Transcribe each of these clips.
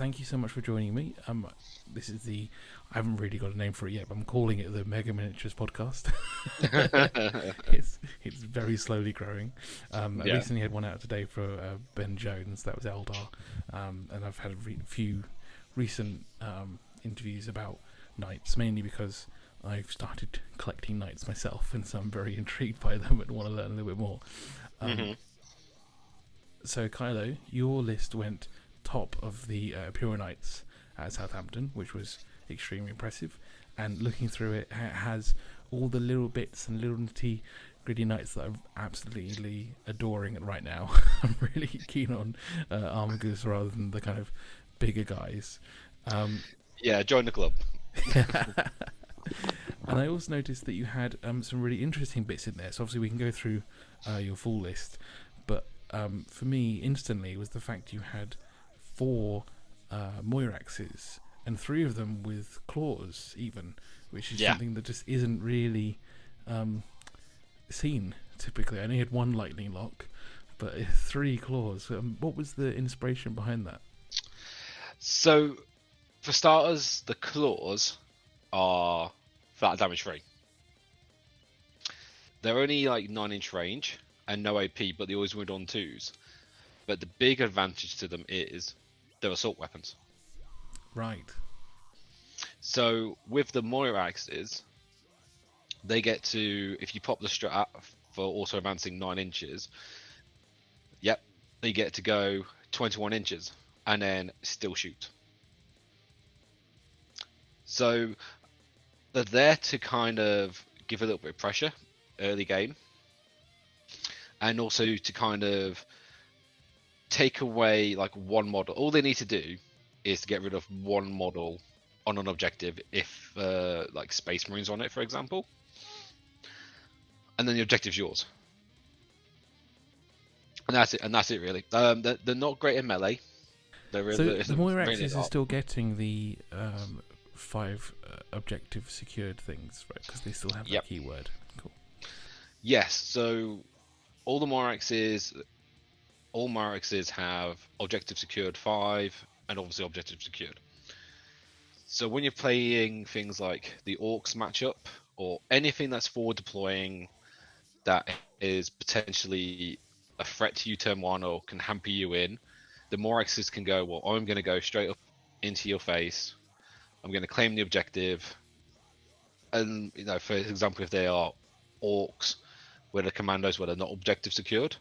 thank you so much for joining me. This is I haven't really got a name for it yet, but I'm calling it the Mega Miniatures Podcast. it's very slowly growing. I recently had one out today for Ben Jones. That was Eldar, and I've had a few recent interviews about knights, mainly because I've started collecting knights myself, and so I'm very intrigued by them and want to learn a little bit more. So, Kylo, your list went top of the Imperial Knights at Southampton, which was extremely impressive. And looking through it, it has all the little bits and little nitty gritty knights that I'm absolutely adoring right now. I'm really keen on armigers rather than the kind of bigger guys. Join the club. And I also noticed that you had some really interesting bits in there. So obviously we can go through your full list, but for me, instantly, was the fact you had 4 Moira Axes, and 3 of them with claws, even, which is something that just isn't really seen typically. I only had 1 lightning lock, but 3 claws. What was the inspiration behind that? So, for starters, the claws are flat damage free. They're only like 9-inch range and no AP, but they always wound on 2s. But the big advantage to them is they're assault weapons. Right. So with the Moira Axes, they get to, if you pop the strat for auto advancing 9 inches, they get to go 21 inches and then still shoot. So they're there to kind of give a little bit of pressure early game, and also to kind of take away like 1 model. All they need to do is to get rid of 1 model on an objective if like Space Marines on it, for example, and then the objective's yours. And that's it really. They're not great in melee. So the Moira Axes is still getting the 5 objective secured things, right? Because they still have that keyword. Cool. Yes, so all Moira Axes have objective secured 5, and obviously objective secured. So when you're playing things like the Orcs matchup, or anything that's forward deploying that is potentially a threat to you turn 1 or can hamper you in, the Moira Axes can go, well, I'm going to go straight up into your face, I'm going to claim the objective, and for example, if they are Orcs where the commandos where they're not objective secured,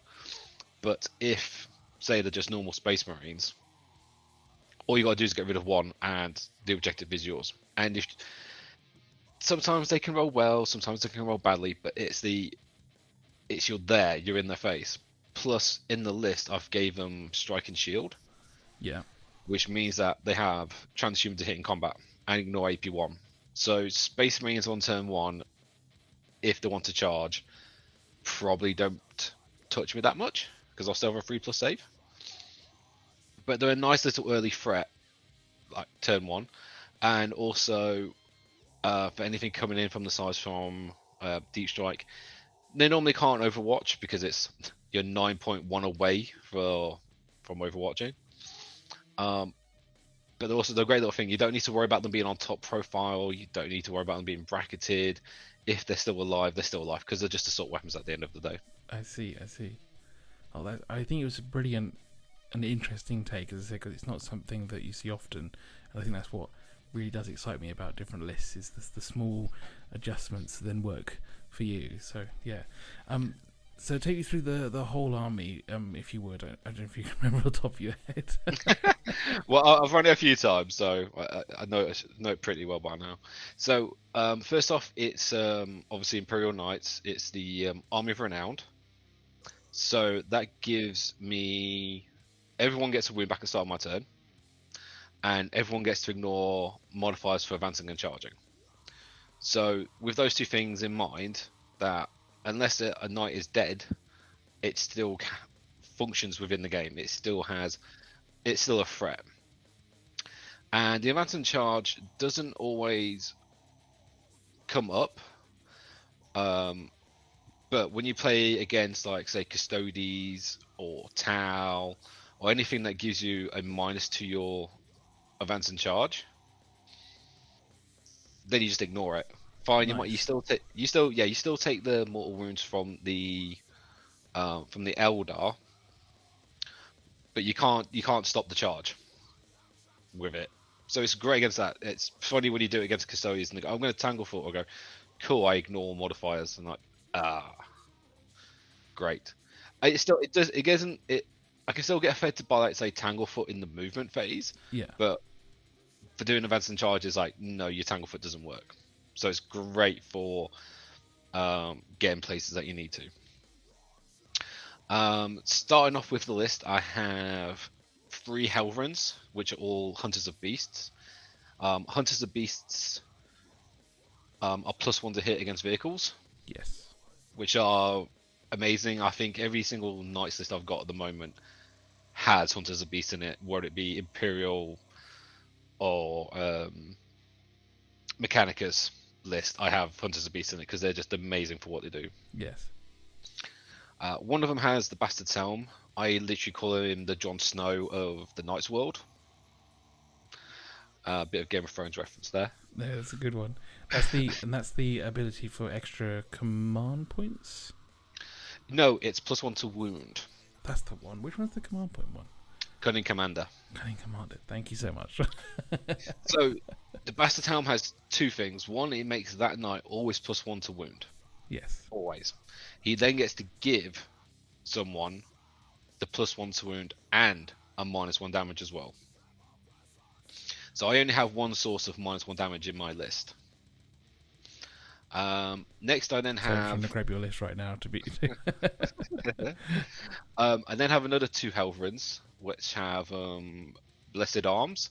but if say they're just normal Space Marines, all you got to do is get rid of 1 and the objective is yours. And if sometimes they can roll well, sometimes they can roll badly, but you're in their face. Plus in the list I've gave them strike and shield, which means that they have transhuman to hit in combat and ignore AP1. So Space Marines on turn 1, if they want to charge, probably don't touch me that much because I'll still have a 3+ save. But they're a nice little early threat, like turn 1, and also for anything coming in from the sides from Deep Strike, they normally can't Overwatch because you're 9.1 away from Overwatching. But they're also the great little thing. You don't need to worry about them being on top profile. You don't need to worry about them being bracketed. If they're still alive, they're still alive because they're just assault weapons at the end of the day. I see. Oh, I think it was a brilliant and interesting take, as I say, because it's not something that you see often. And I think that's what really does excite me about different lists, is the small adjustments that then work for you. So yeah. So take you through the whole army, if you would. I don't know if you can remember off the top of your head. Well, I've run it a few times, so I know it pretty well by now. So first off, it's obviously Imperial Knights. It's the Army of Renowned. So that gives me... Everyone gets a wound back at the start of my turn. And everyone gets to ignore modifiers for advancing and charging. So with those 2 things in mind, that unless a knight is dead, it still functions within the game. It's still a threat. And the advance and charge doesn't always come up. But when you play against, like, say, Custodes or Tau or anything that gives you a minus to your advance and charge, then you just ignore it. Fine, you Nice. you still take the mortal wounds from the Eldar, but you can't stop the charge with it. So it's great against that. It's funny when you do it against custodians and they go, I'm going to tangle foot, or go, cool, I ignore modifiers, and like, great. It doesn't it. I can still get affected by, like, say, Tanglefoot in the movement phase, Yeah. but for doing events and charges, like, no, your Tanglefoot doesn't work. So it's great for getting places that you need to. Starting off with the list, I have 3 Helverins, which are all Hunters of Beasts. Hunters of Beasts are +1 to hit against vehicles, Yes. which are amazing. I think every single Knights list I've got at the moment has Hunters of Beasts in it, whether it be Imperial or Mechanicus list. I have Hunters of Beasts in it because they're just amazing for what they do. Yes. One of them has the Bastard's Helm. I literally call him the Jon Snow of the Knight's World. A bit of Game of Thrones reference there. Yeah, that's a good one. That's the ability for extra command points. No, it's +1 to wound. That's the one. Which one's the command point one? Cunning Commander. Cunning Commander. Thank you so much. So the Bastard's Helm has 2 things. One, it makes that knight always +1 to wound. Yes. Always. He then gets to give someone the +1 to wound and a -1 damage as well. So I only have one source of -1 damage in my list. Next, I then So I'm trying to have grab your list right now to be. I then have another 2 Helverins, which have Blessed Arms,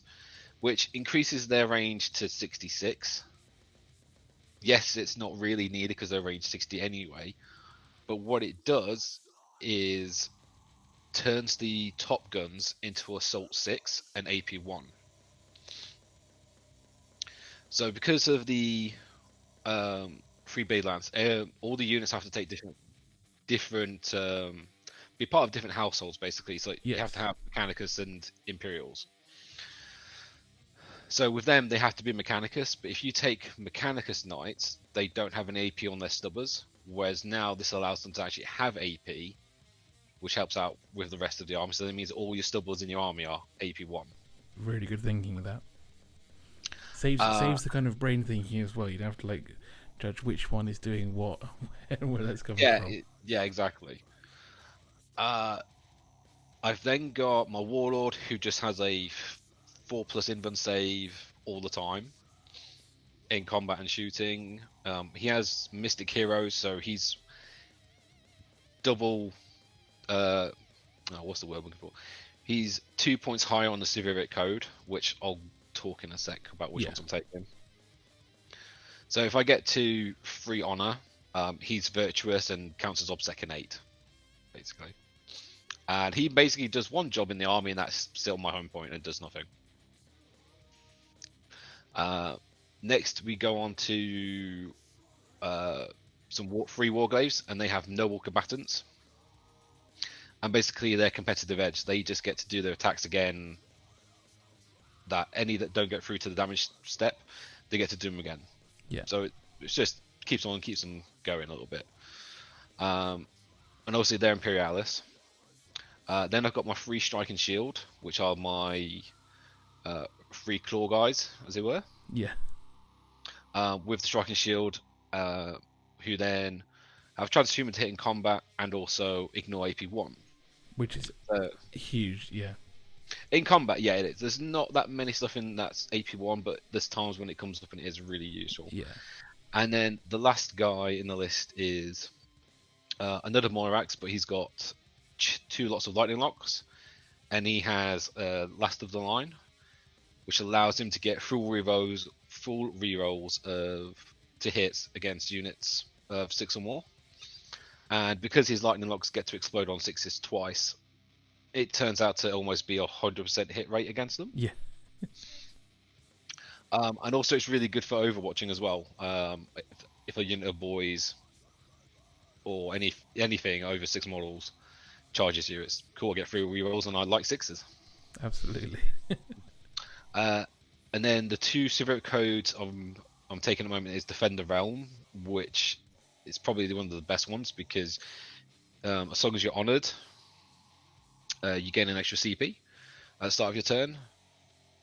which increases their range to 66. Yes, it's not really needed because they're range 60 anyway, but what it does is turns the top guns into Assault 6 and AP 1. So because of the free Blade Lance, all the units have to take different be part of different households, basically. So you have to have Mechanicus and Imperials. So with them, they have to be Mechanicus, but if you take Mechanicus Knights, they don't have an AP on their stubbers, whereas now this allows them to actually have AP, which helps out with the rest of the army. So that means all your stubbers in your army are AP 1. Really good thinking with that. Saves the kind of brain thinking as well. You don't have to like judge which one is doing what and where that's coming from. Yeah, exactly. I've then got my Warlord, who just has a 4+ invuln save all the time in combat and shooting. He has Mystic Heroes, so he's double. What's the word I'm looking for? He's 2 points higher on the Severic code, which I'll talk in a sec about which ones I'm taking. So if I get to 3 honor, he's virtuous and counts as obsecconate, basically. And he basically does one job in the army, and that's still my home point and does nothing. Next, we go on to some free Warglaves, and they have noble combatants. And basically, their competitive edge, they just get to do their attacks again. That any that don't get through to the damage step, they get to do them again. Yeah. So it just keeps them going a little bit. And obviously, they're Imperialis. Then I've got my 3 Strike and Shield, which are my 3 claw guys, as it were. Yeah. With the Strike and Shield, who then have transhuman to hit in combat and also ignore AP 1. Which is huge, yeah. In combat, yeah, it is. There's not that many stuff in that's AP 1, but there's times when it comes up and it is really useful. Yeah. And then the last guy in the list is another Moira Axes, but he's got 2 lots of lightning locks, and he has last of the line, which allows him to get full rerolls to hits against units of 6 or more. And because his lightning locks get to explode on 6s twice, it turns out to almost be 100% hit rate against them. Yeah. And also it's really good for overwatching as well. If a unit of boys or anything over 6 models charges you, it's cool. I get 3 rerolls and I like 6s. Absolutely. Uh, and then the two civic codes I'm taking at the moment is Defend the Realm, which is probably one of the best ones because as long as you're honoured, you gain an extra CP at the start of your turn.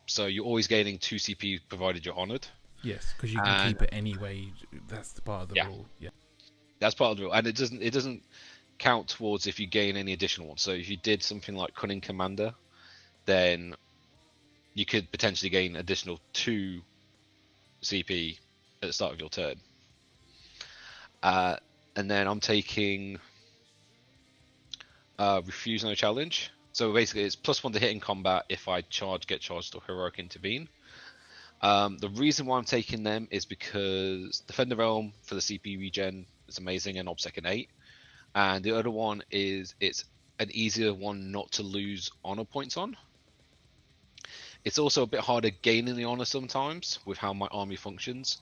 So you're always gaining 2 CP provided you're honoured. Yes, because you can And keep it anyway. That's the part of the yeah, rule. Yeah. that's part of the rule, and it doesn't count towards if you gain any additional ones. So if you did something like Cunning Commander, then you could potentially gain additional 2 CP at the start of your turn. And then I'm taking Refuse No Challenge. So basically, it's +1 to hit in combat if I charge, get charged, or heroic intervene. The reason why I'm taking them is because Defend the Realm for the CP regen is amazing and OBSEC and 8. And the other one is it's an easier one not to lose honor points on. It's also a bit harder gaining the honor sometimes with how my army functions.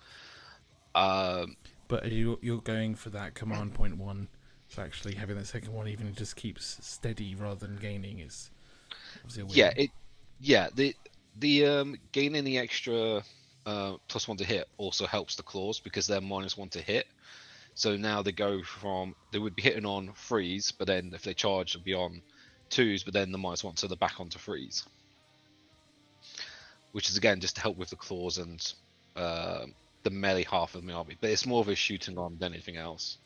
But you're going for that command point one. So actually having that second one, even it just keeps steady rather than gaining, is obviously a win. The gaining the extra +1 to hit also helps the claws because they're -1 to hit. So now they would be hitting on 3s, but then if they charge, they'll be on 2s, but then the -1, so they're back onto 3s. Which is again just to help with the claws and the melee half of my army, but it's more of a shooting arm than anything else.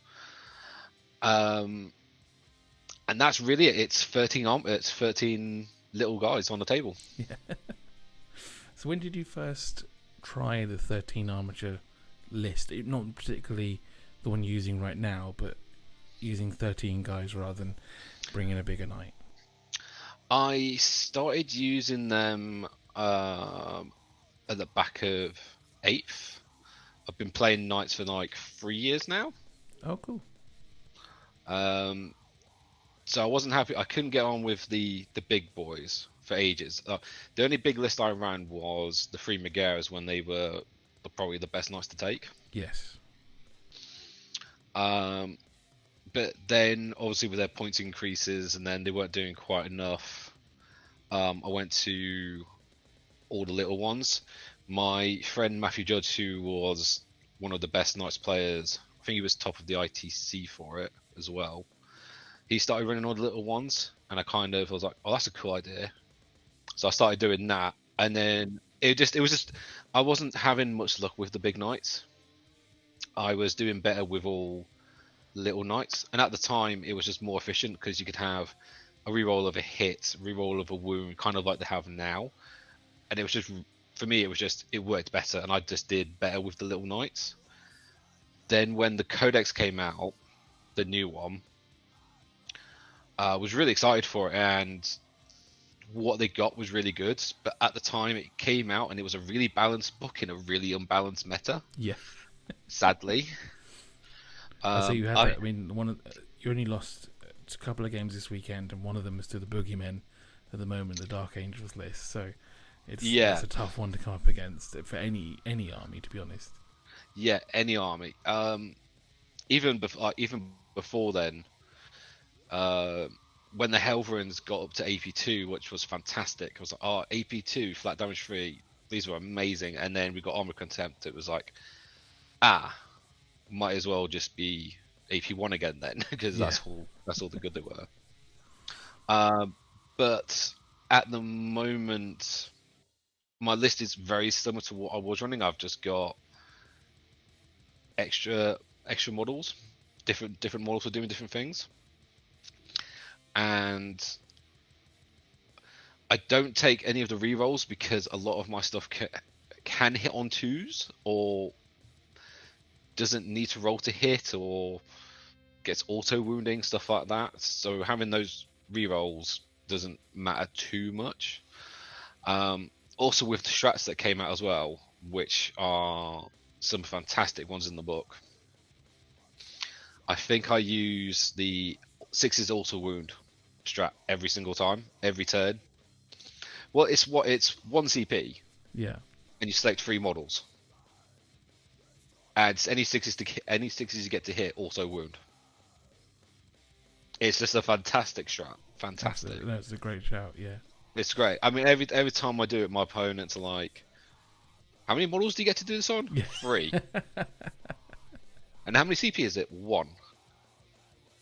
And that's really it. It's 13 little guys on the table. Yeah. So when did you first try the 13 armature list? Not particularly the one you're using right now, but using 13 guys rather than bringing a bigger knight. I started using them at the back of 8th. I've been playing knights for like 3 years now. Oh, cool. So I wasn't happy. I couldn't get on with the big boys for ages. The only big list I ran was the 3 Megaras when they were probably the best knights to take. Yes. But then obviously with their points increases and then they weren't doing quite enough, I went to all the little ones. My friend Matthew Judge, who was one of the best knights players, I think he was top of the ITC for it as well. He started running all the little ones, and I was like, oh, that's a cool idea. So I started doing that, and then it was just I wasn't having much luck with the big knights. I was doing better with all little knights, and at the time it was just more efficient because you could have a reroll of a hit, reroll of a wound, kind of like they have now, and it was just for me it worked better, and I just did better with the little knights. Then when the Codex came out, the new one, I was really excited for it, and what they got was really good. But at the time, it came out, and it was a really balanced book in a really unbalanced meta. Yeah. Sadly. So you had I mean, you only lost a couple of games this weekend, and one of them was to the Boogeymen at the moment, the Dark Angels list. So it's a tough one to come up against for any army, to be honest. Yeah, any army. Even before then, when the Helverins got up to AP2, which was fantastic, I was like, oh, AP2, flat damage 3, these were amazing. And then we got Armor Contempt. It was like, might as well just be AP1 again then, because that's all the good they were. But at the moment, my list is very similar to what I was running. I've just got extra models, different models for doing different things, and I don't take any of the rerolls because a lot of my stuff can hit on 2s or doesn't need to roll to hit or gets auto wounding, stuff like that. So having those rerolls doesn't matter too much. Also with the strats that came out as well, which are some fantastic ones in the book. I think I use the 6's auto wound strat every single time, every turn. Well, it's 1 CP. Yeah. And you select 3 models. And any 6s you get to hit auto wound. It's just a fantastic strat. Fantastic. That's a great shout. Yeah. It's great. I mean, every time I do it, my opponents are like, "How many models do you get to do this on? Yeah. 3. And how many CP is it? 1.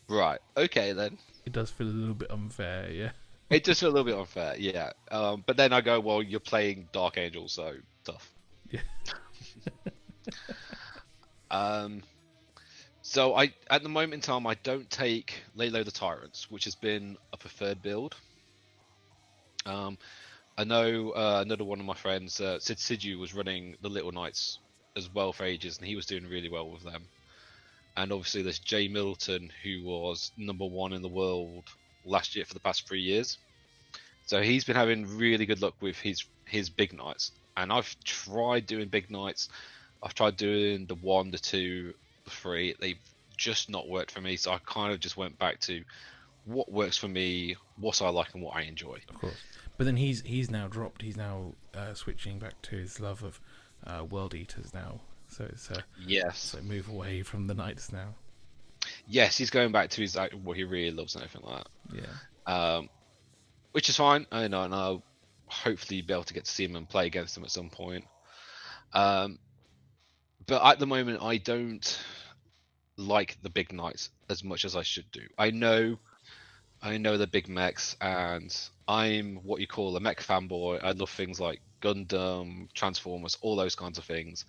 Right. Okay then. It does feel a little bit unfair, yeah. It just feels a little bit unfair, yeah. But then I go, well, you're playing Dark Angel, so tough. Yeah. Um, so at the moment in time, I don't take Lay Low the Tyrants, which has been a preferred build. I know another one of my friends, Sid Sidu, was running the Little Knights as well for ages, and he was doing really well with them. And obviously, there's Jay Milton, who was #1 in the world last year for the past 3 years. So he's been having really good luck with his big knights. And I've tried doing big knights. I've tried doing the 1, the 2, the 3. They've just not worked for me. So I kind of just went back to what works for me, what I like, and what I enjoy. Of course. But then he's now dropped. He's now switching back to his love of World Eaters now. So it's Yes. so move away from the Knights now. Yes, he's going back to his what he really loves and everything like Yeah. that. Which is fine. I know, and I'll hopefully be able to get to see him and play against him at some point. But at the moment, I don't like the big knights as much as I should do. I know the big mechs, and I'm what you call a mech fanboy. I love things like Gundam, Transformers, all those kinds of things.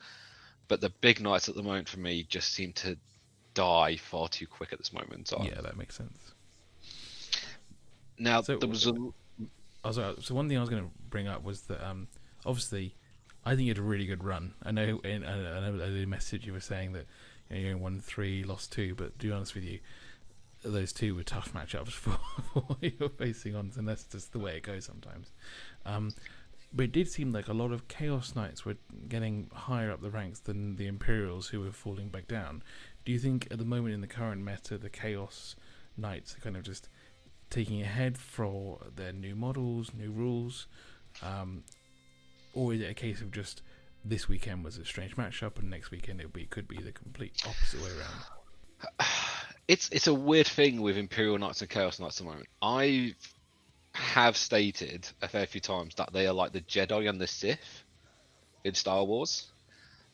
But the big knights at the moment for me just seem to die far too quick at this moment in time. Yeah, that makes sense. Now, So, there was a... So one thing I was going to bring up was that obviously I think you had a really good run. I know in the message you were saying that you won 3, lost 2, but to be honest with you, those 2 were tough matchups for what you're facing on, and that's just the way it goes sometimes. But it did seem like a lot of Chaos Knights were getting higher up the ranks than the Imperials, who were falling back down. Do you think at the moment in the current meta, the Chaos Knights are kind of just taking ahead for their new models, new rules, or is it a case of just this weekend was a strange matchup and next weekend could be the complete opposite way around? It's a weird thing with Imperial Knights and Chaos Knights at the moment. I have stated a fair few times that they are like the Jedi and the Sith in Star Wars.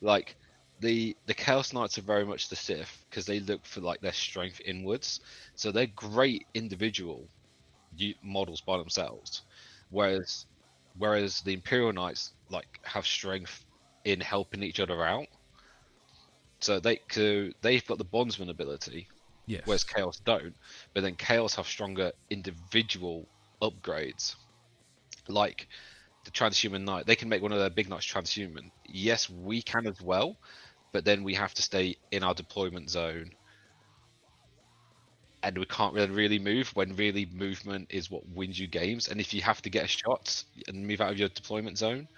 Like the Chaos Knights are very much the Sith because they look for like their strength inwards, so they're great individual models by themselves, whereas the Imperial Knights like have strength in helping each other out. So they've got the bondsman ability, Yes. whereas Chaos don't. But then Chaos have stronger individual upgrades, like the transhuman knight. They can make one of their big knights transhuman. Yes, we can as well, but then we have to stay in our deployment zone, and we can't really move when really movement is what wins you games. And if you have to get a shot and move out of your deployment zone,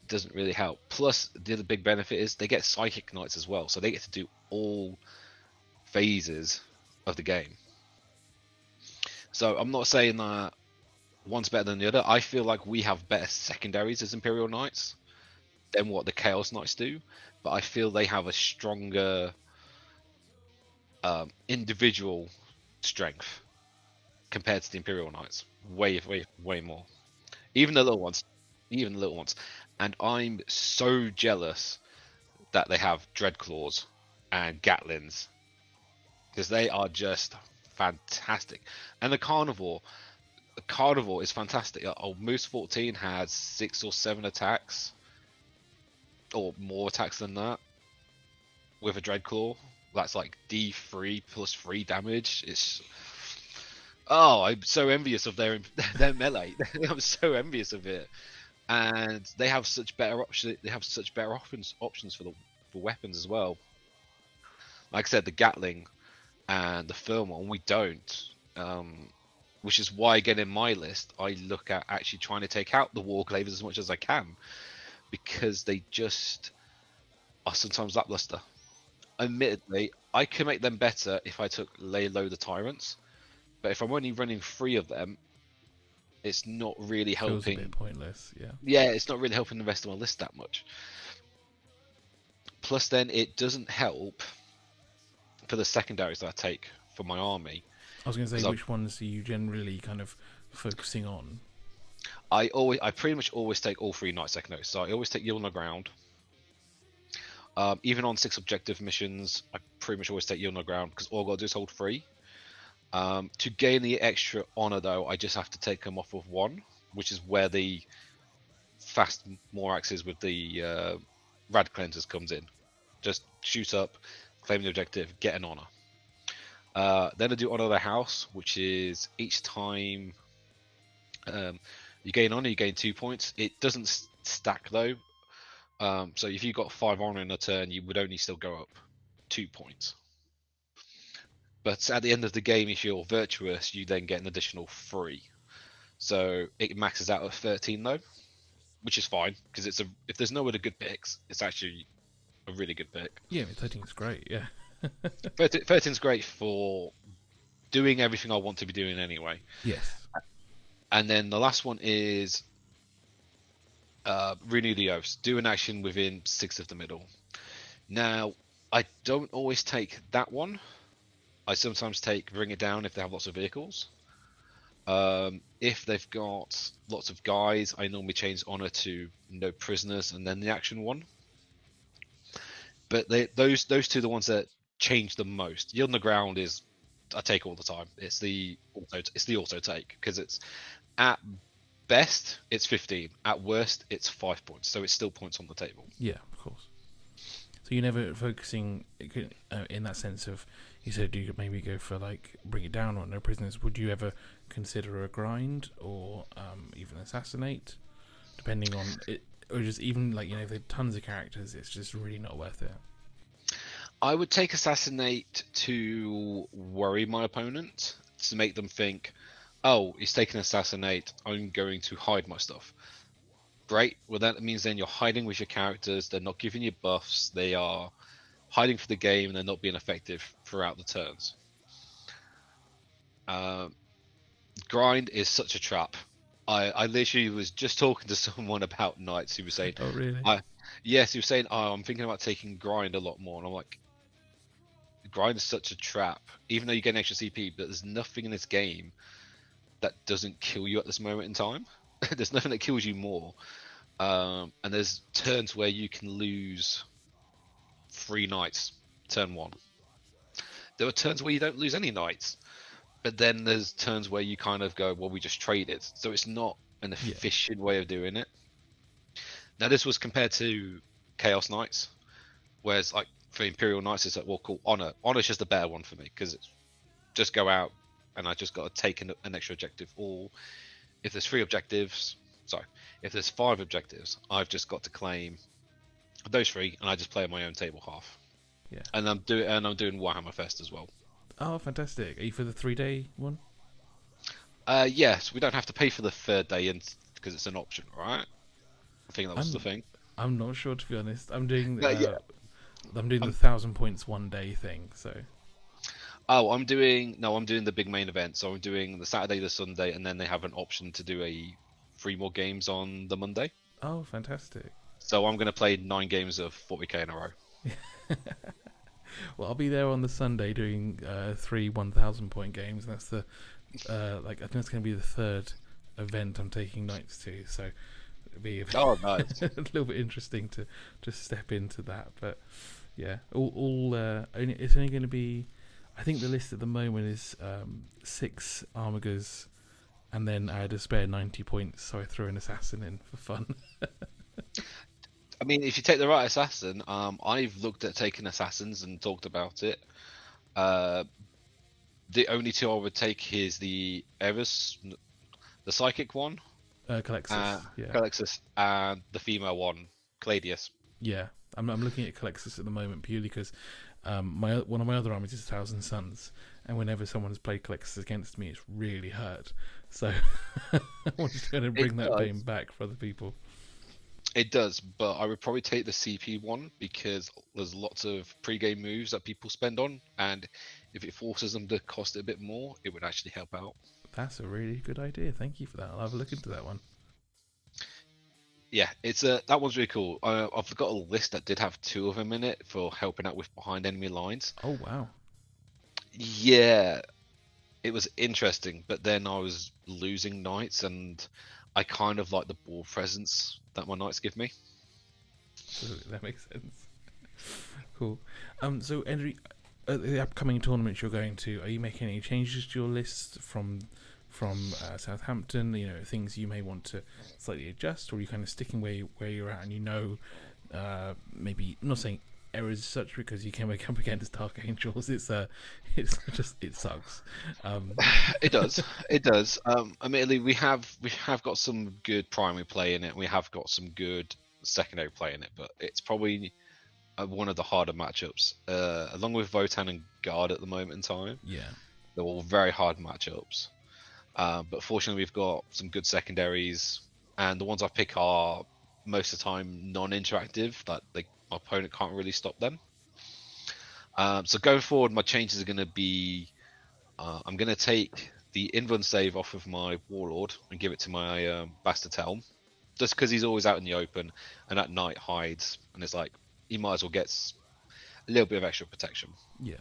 it doesn't really help. Plus, the other big benefit is they get psychic knights as well, so they get to do all phases of the game. So I'm not saying that one's better than the other. I feel like we have better secondaries as Imperial Knights than what the Chaos Knights do, but I feel they have a stronger individual strength compared to the Imperial Knights. Way more. Even the little ones. And I'm so jealous that they have Dreadclaws and Gatlins, because they are just fantastic. And the Carnivore is fantastic. Moose 14 has 6 or 7 attacks, or more attacks than that, with a Dreadclaw. That's like D3 plus 3 damage. I'm so envious of their melee. I'm so envious of it, and they have such better options. They have such better options for weapons as well. Like I said, the Gatling and the Thermal, and we don't. Which is why, again, in my list, I look at actually trying to take out the Warclavers as much as I can, because they just are sometimes lackluster. Admittedly, I can make them better if I took Lay Low the Tyrants, but if I'm only running 3 of them, it's not really helping. Feels a bit pointless, yeah. Yeah, it's not really helping the rest of my list that much. Plus, then it doesn't help for the secondaries that I take for my army. I was going to say, which ones are you generally kind of focusing on? I pretty much always take all 3 knights I can notice. So I always take Yield on the Ground. Even on 6 objective missions, I pretty much always take Yield on the Ground because all I got to do is hold 3. To gain the extra honor, though, I just have to take them off of 1, which is where the fast Moira Axes with the Rad Cleansers comes in. Just shoot up, claim the objective, get an honor. Then I do Honor of the House, which is each time you gain honor, you gain 2 points. It doesn't stack though. So if you got 5 honor in a turn, you would only still go up 2 points. But at the end of the game, if you're virtuous, you then get an additional 3. So it maxes out at 13 though, which is fine because if there's no other good picks, it's actually a really good pick. Yeah, 13 is great. Yeah. 13's great for doing everything I want to be doing anyway. Yes. And then the last one is Renew the Oaths. Do an action within 6 of the middle. Now, I don't always take that one. I sometimes take Bring It Down if they have lots of vehicles. If they've got lots of guys, I normally change honor to No Prisoners and then the action one. But those two are the ones that change the most. Yield on the Ground is I take all the time. It's the auto take because it's at best it's 15, at worst it's 5 points, so it's still points on the table. Yeah, of course. So you're never focusing in that sense of, you said you could maybe go for like Bring It Down or No Prisoners. Would you ever consider a grind or even assassinate, depending on it, or just even like, you know, if there are tons of characters, it's just really not worth it? I would take assassinate to worry my opponent, to make them think, oh, he's taking assassinate, I'm going to hide my stuff. Great. Well, that means then you're hiding with your characters. They're not giving you buffs. They are hiding for the game, and they're not being effective throughout the turns. Grind is such a trap. I literally was just talking to someone about Knights who was saying, "Oh, really?" Yes, he was saying, "Oh, I'm thinking about taking Grind a lot more," and I'm like, Grind is such a trap. Even though you get an extra CP, but there's nothing in this game that doesn't kill you at this moment in time. There's nothing that kills you more. And there's turns where you can lose 3 knights turn 1. There are turns where you don't lose any knights, but then there's turns where you kind of go, well, we just traded. So it's not an efficient way of doing it. Now this was compared to Chaos Knights, whereas like for Imperial Knights it's like, well, cool, Honor. Honor's just the better one for me because it's just go out and I just got to take an extra objective. Or if there's 3 objectives, sorry, if there's 5 objectives, I've just got to claim those 3, and I just play on my own table half. Yeah. And I'm doing Warhammer Fest as well. Oh, fantastic! Are you for the 3-day one? Yes, we don't have to pay for the 3rd day, and because it's an option, right? I think that was the thing. I'm not sure, to be honest. I'm doing Yeah. the 1,000 points 1 day thing. So. Oh, I'm doing the big main event. So I'm doing the Saturday, the Sunday, and then they have an option to do 3 more games on the Monday. Oh, fantastic! So I'm going to play 9 games of 40k in a row. Well, I'll be there on the Sunday doing 3 1,000 point games. And that's the I think that's going to be the 3rd event I'm taking Knights to. So it'll be Nice. a little bit interesting to just step into that. But yeah, it's only going to be. I think the list at the moment is 6 armigers, and then I had a spare 90 points, so I threw an assassin in for fun. I mean, if you take the right assassin, I've looked at taking assassins and talked about it. The only 2 I would take is the Eris, the psychic one, Calexis, Calexis, and the female one, Cladius. Yeah, I'm looking at Calexis at the moment purely because one of my other armies is 1,000 Suns, and whenever someone has played Calexis against me, it's really hurt. So I wanted to bring that game back for other people. It does, but I would probably take the CP one because there's lots of pre-game moves that people spend on, and if it forces them to cost it a bit more, it would actually help out. That's a really good idea. Thank you for that. I'll have a look into that one. Yeah, that one's really cool. I've got a list that did have 2 of them in it for helping out with behind enemy lines. Oh wow! Yeah, it was interesting, but then I was losing knights, and I kind of like the board presence that my knights give me. Absolutely, that makes sense. Cool. So Andrew, at the upcoming tournaments you're going to, are you making any changes to your list from Southampton? You know, things you may want to slightly adjust, or are you kind of sticking where you're at, and you know, maybe I'm not saying errors as such because you can wake up against Dark Angels. It's just it sucks. It does. It does. Admittedly, we have got some good primary play in it. We have got some good secondary play in it, but it's probably one of the harder matchups. Along with Votan and Guard at the moment in time, Yeah. they're all very hard matchups. But fortunately, we've got some good secondaries, and the ones I pick are most of the time non-interactive. That my opponent can't really stop them. So going forward, my changes are going to be. I'm going to take the invuln save off of my Warlord and give it to my Bastard Helm, just because he's always out in the open and at night hides, and it's like he might as well get a little bit of extra protection. Yeah.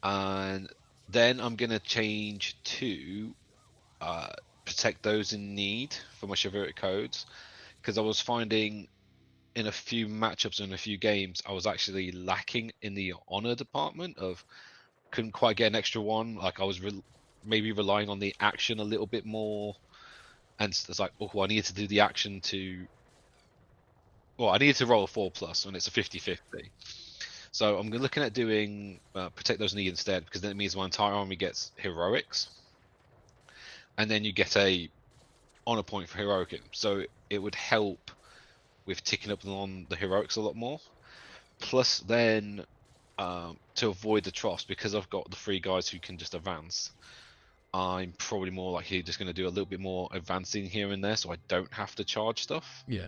And then I'm going to change to protect those in need for my chivalric codes, because I was finding in a few matchups and a few games I was actually lacking in the honor department of couldn't quite get an extra one. Like I was maybe relying on the action a little bit more, and it's like, oh, I needed to do the action to. Well, I needed to roll a 4+, and it's a 50-50. So I'm looking at doing protect those needs instead, because then it means my entire army gets heroics, and then you get a honor point for heroic. So it would help with ticking up on the heroics a lot more. Plus, then to avoid the troughs, because I've got the 3 guys who can just advance, I'm probably more likely just going to do a little bit more advancing here and there, so I don't have to charge stuff. Yeah.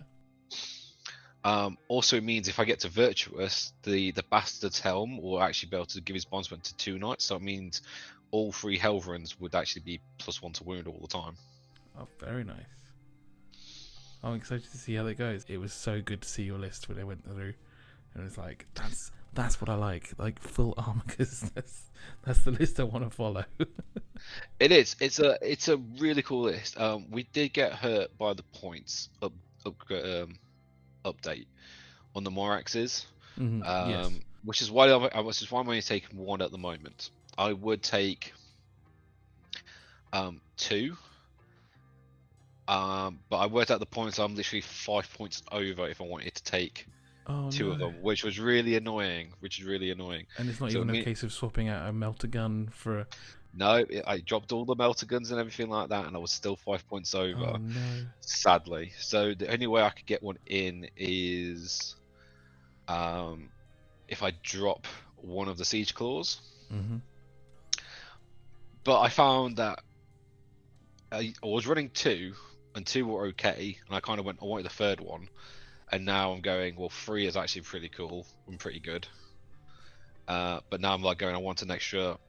Also, it means if I get to Virtuous, the Bastard's Helm will actually be able to give his bondsman to 2 knights, so it means all 3 Helverins would actually be +1 to wound all the time. Oh, very nice. I'm excited to see how that goes. It was so good to see your list when I went through, and it's like that's what I like full armigers. That's the list I want to follow. It is. It's a really cool list. We did get hurt by the points update on the Moira Axes, Yes. which is why I'm only taking 1 at the moment. I would take 2. But I worked out the points. I'm literally 5 points over if I wanted to take 2 of them, which was really annoying. And it's not So even a case of swapping out a melter gun for a... No, I dropped all the melter guns and everything like that, and I was still 5 points over. Oh no. Sadly. So the only way I could get one in is if I drop one of the siege claws. Mm-hmm. But I found that I was running 2, and 2 were okay, and I kind of went, I wanted the 3rd one, and now I'm going, well, 3 is actually pretty cool and pretty good. But now I'm like going, I want an extra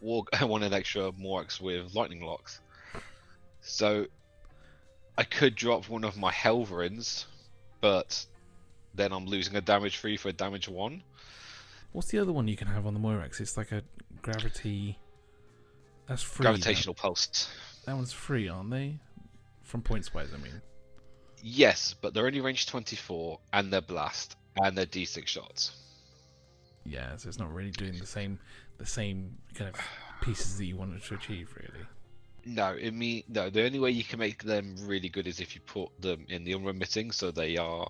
Morax with lightning locks. So I could drop one of my Helverins, but then I'm losing a damage 3 for a damage 1. What's the other one you can have on the Moirax? It's like a gravity... That's free. Gravitational pulse. That one's free, aren't they? From points wise, I mean. Yes, but they're only range 24, and they're blast, and they're D6 shots. Yeah, so it's not really doing the same kind of pieces that you wanted to achieve, really. No, the only way you can make them really good is if you put them in the unremitting, so they are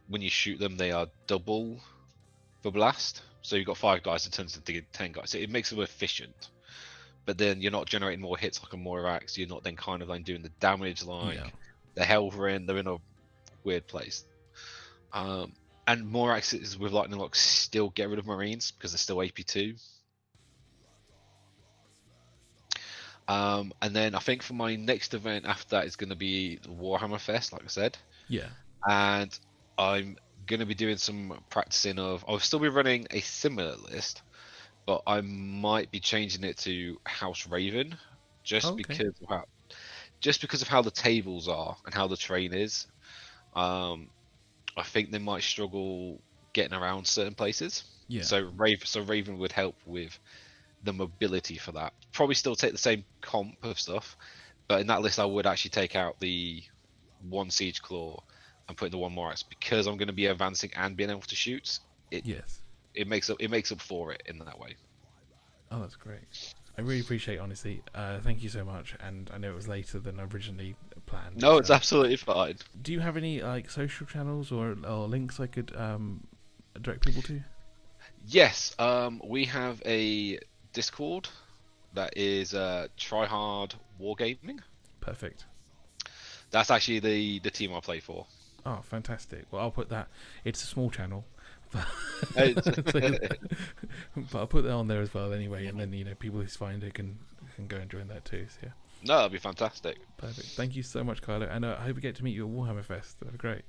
when you shoot them they are double for blast. So you've got 5 guys, it turns into 10 guys. So it makes them efficient. But then you're not generating more hits like a Moira Axe, you're not then kind of like doing the damage like the Helverin, they're in a weird place. And Moira Axes with Lightning Locks still get rid of Marines because they're still AP2. And then I think for my next event after that is going to be Warhammer Fest, like I said. Yeah. And I'm going to be doing some practicing of... I'll still be running a similar list, but I might be changing it to House Raven, just because of how the tables are and how the terrain is. I think they might struggle getting around certain places. Yeah. So Raven would help with the mobility for that. Probably still take the same comp of stuff, But in that list, I would actually take out the one Siege Claw and put in the one Moira Axe, because I'm going to be advancing and being able to shoot. It Yes. it makes up for it in that way. Oh, that's great. I really appreciate honesty. Thank you so much. And I know it was later than originally planned. No, it's absolutely fine. Do you have any like social channels or links I could direct people to? Yes, we have a Discord that is Tryhard Wargaming. Perfect. That's actually the team I play for. Oh, fantastic. Well, I'll put that. It's a small channel, but, It's- but I'll put that on there as well anyway. And then people who find it can go and join that too. So yeah, No, that'd be fantastic. perfect. Thank you so much, Carlo, and I hope we get to meet you at Warhammer Fest. That'd be great.